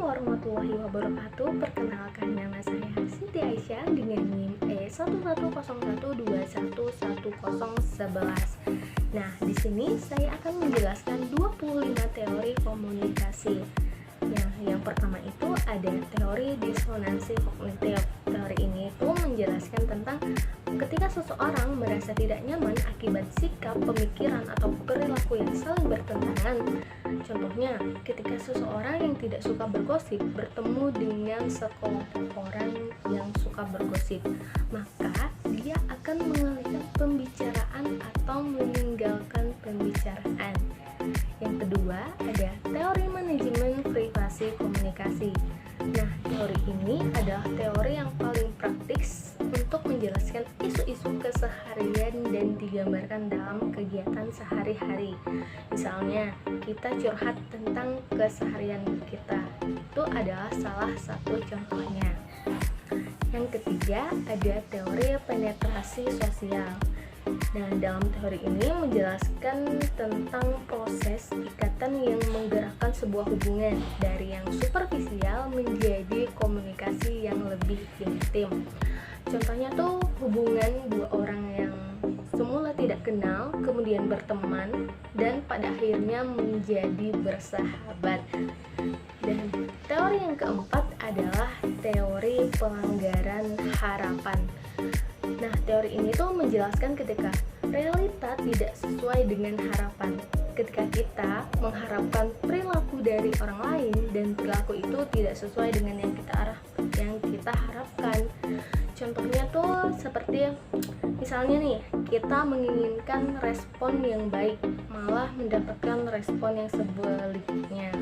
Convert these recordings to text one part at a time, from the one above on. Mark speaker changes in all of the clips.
Speaker 1: warahmatullahi wabarakatuh. Perkenalkan, nama saya Siti Aisyah dengan NIM E11012111. Nah, di sini saya akan menjelaskan 25 teori komunikasi. Yang pertama itu ada teori disonansi kognitif. Teori ini itu menjelaskan tentang ketika seseorang merasa tidak nyaman akibat sikap, pemikiran, atau perilaku yang saling bertentangan. Contohnya, ketika seseorang yang tidak suka bergosip bertemu dengan sekelompok orang yang suka bergosip, maka dia akan mengalihkan pembicaraan atau meninggalkan pembicaraan. Yang kedua, ada teori manajemen privasi komunikasi. Nah, teori ini adalah teori yang paling praktis untuk menjelaskan isu-isu keseharian dan digambarkan dalam kegiatan sehari-hari. Misalnya, kita curhat tentang keseharian kita. Itu adalah salah satu contohnya. Yang ketiga, ada teori penetrasi sosial. Nah, dalam teori ini menjelaskan tentang proses ikatan yang menggerakkan sebuah hubungan dari yang superficial menjadi komunikasi yang lebih intim. Contohnya tuh hubungan dua orang yang semula tidak kenal, kemudian berteman, dan pada akhirnya menjadi bersahabat. Dan teori yang keempat adalah teori pelanggaran harapan. Nah, teori ini tuh menjelaskan ketika realita tidak sesuai dengan harapan. Ketika kita mengharapkan perilaku dari orang lain dan perilaku itu tidak sesuai dengan yang kita harapkan. Contohnya tuh seperti misalnya nih, kita menginginkan respon yang baik, malah mendapatkan respon yang sebaliknya.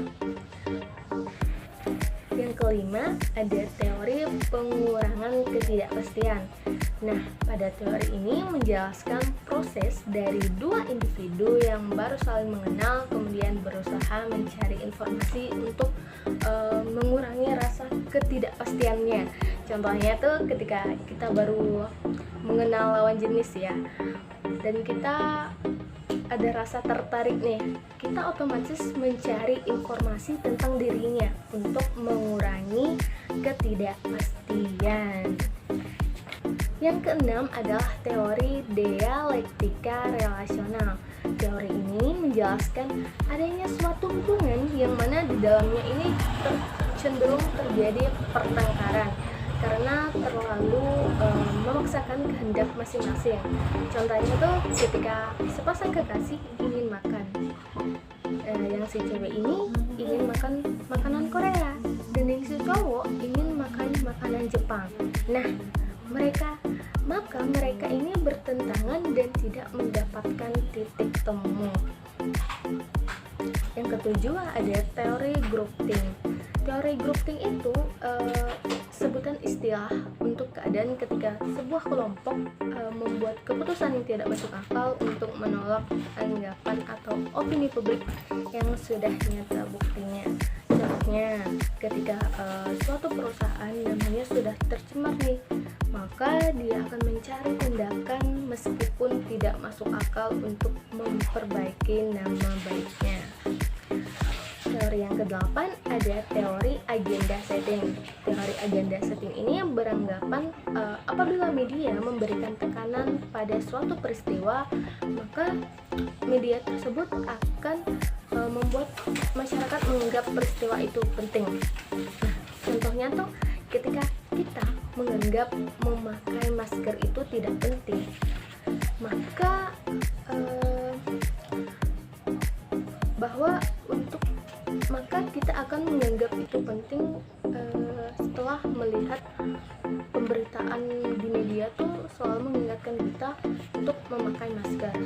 Speaker 1: Yang kelima, ada teori pengurangan ketidakpastian. Nah, pada teori ini menjelaskan proses dari dua individu yang baru saling mengenal, kemudian berusaha mencari informasi untuk mengurangi rasa ketidakpastiannya. Contohnya tuh ketika kita baru mengenal lawan jenis ya, dan kita ada rasa tertarik nih, kita otomatis mencari informasi tentang dirinya untuk mengurangi ketidakpastian. Yang keenam adalah teori dialektika relasional. Teori ini menjelaskan adanya suatu hubungan yang mana di dalamnya ini cenderung terjadi pertengkaran karena terlalu memaksakan kehendak masing-masing. Contohnya tuh ketika sepasang kekasih ingin makan, yang si cewek ini ingin makan makanan Korea dan yang si cowok ingin makan makanan Jepang. Nah, mereka ini bertentangan dan tidak mendapatkan titik temu. Yang ketujuh ada teori groupthink. Teori groupthink itu sebutan istilah untuk keadaan ketika sebuah kelompok membuat keputusan yang tidak masuk akal untuk menolak anggapan atau opini publik yang sudah nyata buktinya. Contohnya, ketika suatu perusahaan namanya sudah tercemar nih, maka dia akan mencari tindakan meskipun tidak masuk akal untuk memperbaiki nama baiknya. Teori yang ke-8 ada teori agenda setting. Teori agenda setting ini beranggapan apabila media memberikan tekanan pada suatu peristiwa, maka media tersebut akan membuat masyarakat menganggap peristiwa itu penting. Nah, contohnya tuh ketika kita menganggap memakai masker itu tidak penting, maka kita akan menganggap itu penting setelah melihat pemberitaan di media tuh selalu mengingatkan kita untuk memakai masker.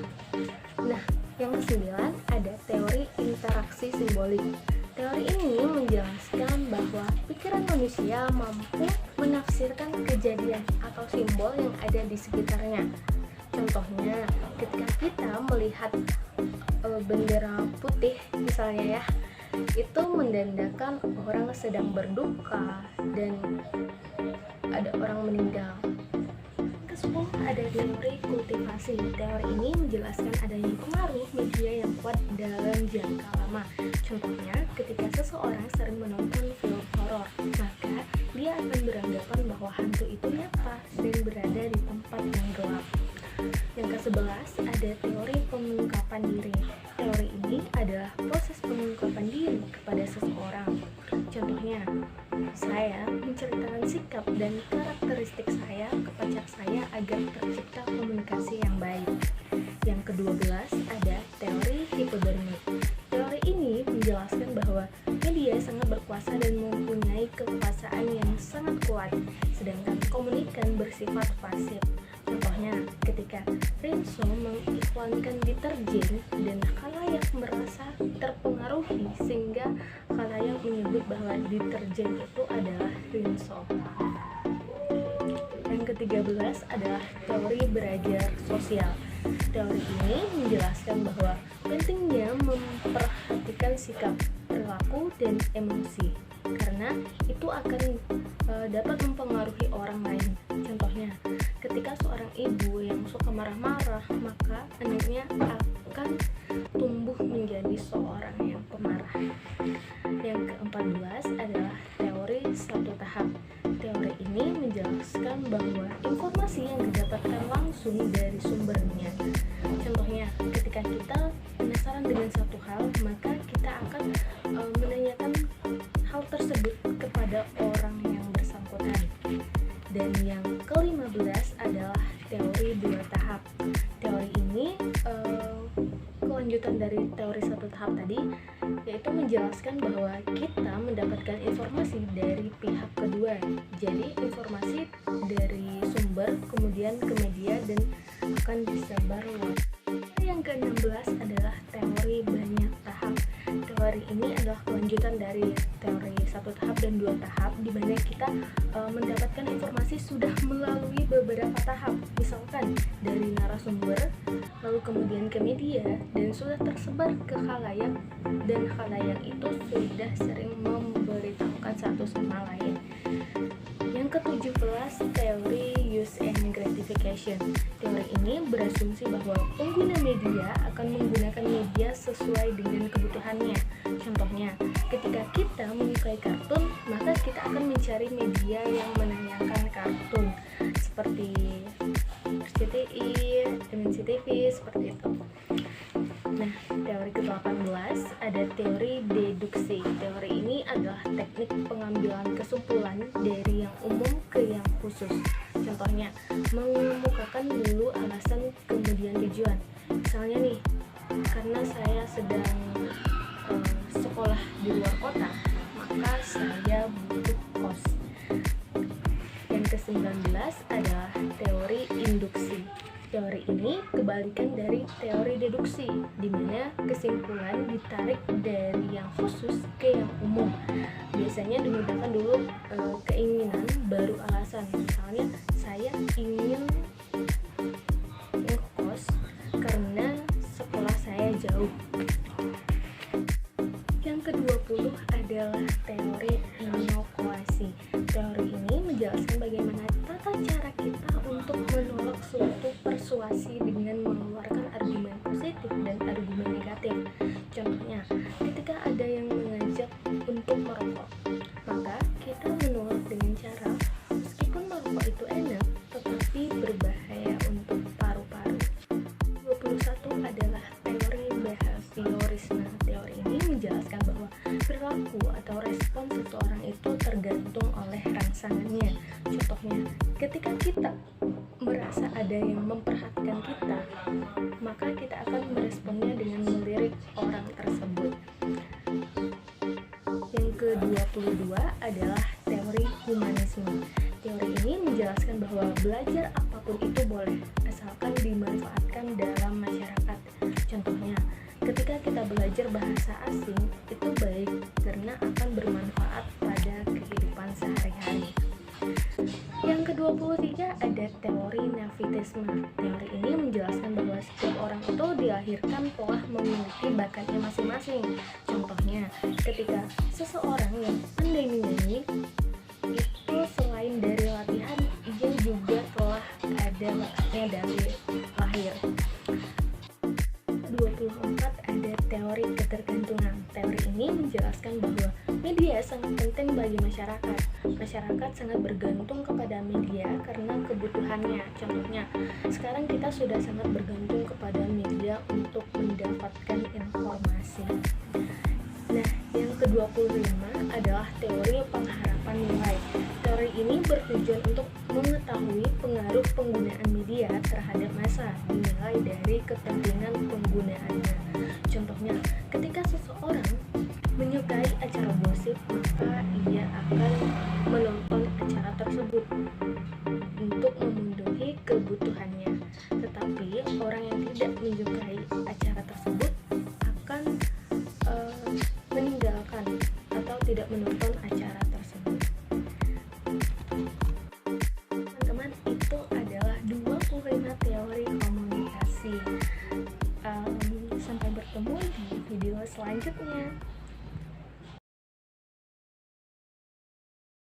Speaker 1: Nah, yang ke-9 ada teori interaksi simbolik. Teori ini menjelaskan bahwa pikiran manusia mampu menafsirkan kejadian atau simbol yang ada di sekitarnya. Contohnya, ketika kita melihat bendera putih misalnya ya, itu menandakan orang sedang berduka dan ada orang meninggal. Ke-10 ada teori kultivasi. Teori ini menjelaskan adanya pengaruh media yang kuat dalam jangka lama. Contohnya, ketika seseorang sering menonton film 11 ada teori pengungkapan diri. Teori ini adalah proses pengungkapan diri kepada seseorang. Contohnya, saya menceritakan sikap dan karakteristik saya ke pacar saya agar tercipta komunikasi yang baik. Yang ke-12 ada teori hipodermik. Teori ini menjelaskan bahwa media sangat berkuasa dan mempunyai kekuasaan yang sangat kuat, sedangkan komunikan bersifat pasif. Contohnya, ketika Rinso mengiklankan deterjen dan khalayak merasa terpengaruhi sehingga khalayak menyebut bahwa deterjen itu adalah Rinso. Yang ke-13 adalah teori belajar sosial. Teori ini menjelaskan bahwa pentingnya memperhatikan sikap, perilaku, dan emosi karena itu akan dapat mempengaruhi orang lain. Contohnya, ketika seorang ibu yang suka marah-marah, maka anaknya akan tumbuh menjadi seorang yang pemarah. Yang ke-14 adalah teori satu tahap. Teori ini menjelaskan bahwa informasi yang didapatkan langsung dari sumbernya. Contohnya, ketika kita penasaran dengan satu hal, maka kita akan menanyakan hal tersebut kepada orang yang bersangkutan. Dan yang ke-15 adalah teori dua tahap. Teori ini kelanjutan dari teori satu tahap tadi, yaitu menjelaskan bahwa kita mendapatkan informasi dari pihak kedua. Jadi informasi dari sumber kemudian ke media dan akan disebar luas. Yang ke-16 adalah teori banyak tahap. Teori ini adalah kelanjutan dari teori satu tahap dan dua tahap, di mana kita mendapatkan informasi sudah melalui beberapa tahap, misalkan dari narasumber, lalu kemudian ke media, dan sudah tersebar ke khalayak, dan khalayak itu sudah sering memberitahukan satu sama lain. Yang ke-17 teori use and gratification. Teori ini berasumsi bahwa pengguna media akan menggunakan media sesuai dengan kebutuhannya. Contohnya, ketika kita menyukai kartun, maka kita akan mencari media yang menayangkan kartun seperti RCTI, MNC TV, seperti itu. Nah, teori ke-18 ada teori deduksi. Teori ini adalah teknik pengambilan kesimpulan dari yang umum ke yang khusus. Contohnya, mengemukakan dulu alasan kemudian tujuan. Misalnya nih, karena saya sedang sekolah di luar kota, maka saya butuh kos. Yang ke-19 adalah teori induksi. Teori ini kebalikan dari teori deduksi, di mana kesimpulan ditarik dari yang khusus ke yang umum. Biasanya dimudahkan dulu keinginan baru alasan. Misalnya, saya ingin ngekos karena sekolah saya jauh. Yang ke-20 adalah teori inokuasi. Teori ini menjelaskan bagaimana tata cara kita untuk menolak suatu persuasi dengan mengeluarkan argumen positif dan argumen negatif. Contohnya, ketika ada yang mengajak untuk merokok, maka kita menolak dengan cara, meskipun merokok itu enak, tetapi berbahaya untuk paru-paru. 21 adalah teori behaviorisme. Teori ini menjelaskan bahwa perilaku atau respon seseorang itu tergantung oleh rangsangannya. Contohnya, ketika kita merasa ada yang memperhatikan kita, maka kita akan meresponnya dengan melirik orang tersebut. Yang ke-22 adalah teori humanisme. Teori ini menjelaskan bahwa belajar apapun itu boleh, asalkan dimanfaatkan dalam masyarakat. Contohnya, ketika kita belajar bahasa asing, itu baik karena akan bermanfaat pada kehidupan sehari-hari. Yang ke-23 ada teori nafisme. Teori ini menjelaskan bahwa setiap orang itu dilahirkan telah memiliki bakatnya masing-masing. Contohnya, ketika seseorang yang pandai menyanyi, itu selain dari latihan, ia juga telah ada bakatnya dari lahir. 24 ada teori ketergantungan. Teori ini menjelaskan bahwa Media sangat penting bagi masyarakat. Masyarakat sangat bergantung kepada media karena kebutuhannya. Contohnya, sekarang kita sudah sangat bergantung kepada media untuk mendapatkan informasi. Nah, yang ke-25 adalah teori pengharapan nilai. Teori ini bertujuan untuk mengetahui pengaruh penggunaan media terhadap massa dinilai dari kepentingan penggunaannya. Contohnya, ketika seseorang menyukai acara gosip, maka ia akan menonton acara tersebut untuk memenuhi kebutuhannya. Tetapi orang yang tidak menyukai acara tersebut akan meninggalkan atau tidak menonton acara tersebut. Teman-teman, itu adalah 25 teori komunikasi. Sampai bertemu di video selanjutnya.